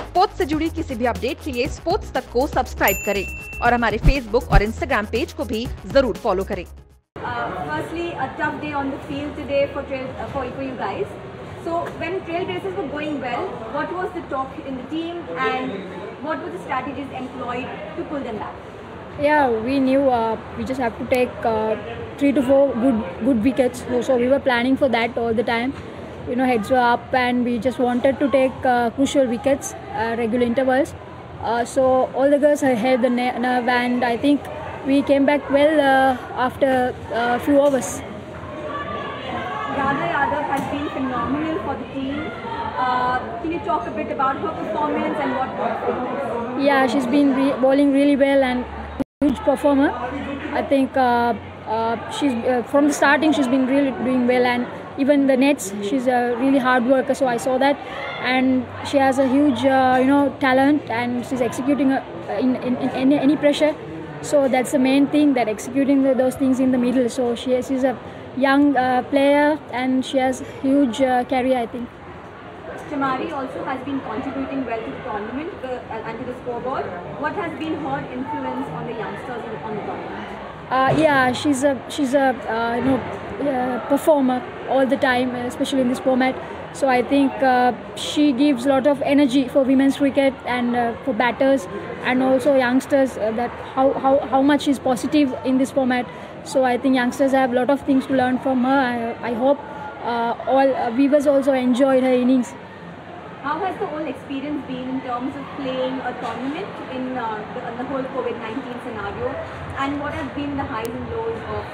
Sports से जुड़ी किसी भी अपडेट के लिए स्पोर्ट्स तक को सब्सक्राइब करें और हमारे फेसबुक और इंस्टाग्राम पेज को भी जरूर फॉलो करें। Firstly, a tough day on the field today for you guys. So when trailblazers were going well, what was the talk in the team and what were the strategies employed to pull them back? Yeah, we knew we just have to take 3 to 4 good wickets. So we were planning for that all the time. You know, heads were up and we just wanted to take crucial wickets, regular intervals. So all the girls held the nerve, and I think we came back well after a few overs. Radha Yadav has been phenomenal for the team. Can you talk a bit about her performance and what worked for her? Yeah, she's been bowling really well and huge performer. I think she's from the starting she's been really doing well, and even the nets she's a really hard worker. So I saw that, and she has a huge talent, and she's executing in any pressure. So that's the main thing, that executing those things in the middle. So she's a young player and she has huge career, I think. Chamari also has been contributing well to the tournament and to the scoreboard. What has been her influence on the youngsters on the tournament? Yeah, she's a performer all the time, especially in this format. So I think she gives a lot of energy for women's cricket and for batters and also youngsters. That how much is positive in this format. So I think youngsters have a lot of things to learn from her. I hope all viewers also enjoyed her innings. How has the whole experience been in terms of playing a tournament in the whole COVID-19 scenario, and what have been the highs and lows of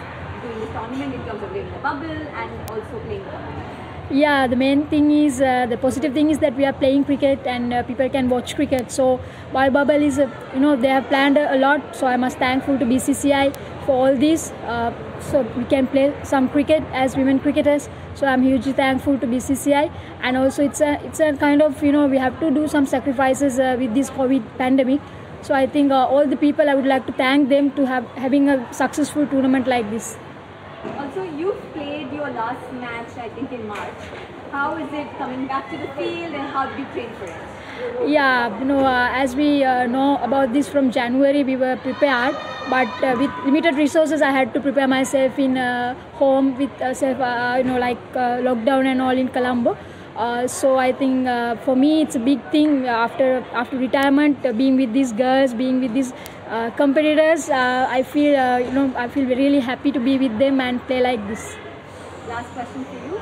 doing this tournament in terms of playing the bubble and also playing the tournament? Yeah, the main thing is the positive thing is that we are playing cricket and people can watch cricket. So while bubble is they have planned a lot, so I must thankful to BCCI for all this. So we can play some cricket as women cricketers. So I'm hugely thankful to BCCI, and also it's a kind of we have to do some sacrifices with this COVID pandemic. So I think all the people, I would like to thank them to having a successful tournament like this. Also, you've played your last match, I think, in March. How is it coming back to the field, and how did you train for it? Yeah, as we know about this from January, we were prepared, but with limited resources, I had to prepare myself in home with lockdown and all in Colombo. So I think for me it's a big thing after retirement, being with these girls, being with these competitors. I feel really happy to be with them and play like this. Last question for you.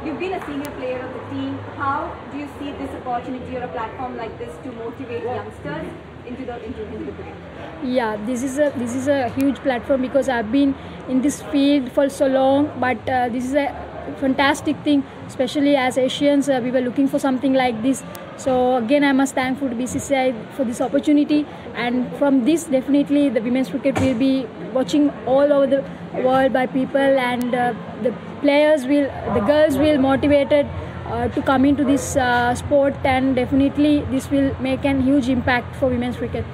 You've been a senior player of the team. How do you see this opportunity or a platform like this to motivate youngsters into the cricket? Yeah, this is a huge platform because I've been in this field for so long. But this is a fantastic thing, especially as Asians. We were looking for something like this. So again, I must thankful to BCCI for this opportunity. And from this, definitely the women's cricket will be watching all over the world by people, and the girls will motivated to come into this sport, and definitely this will make a huge impact for women's cricket.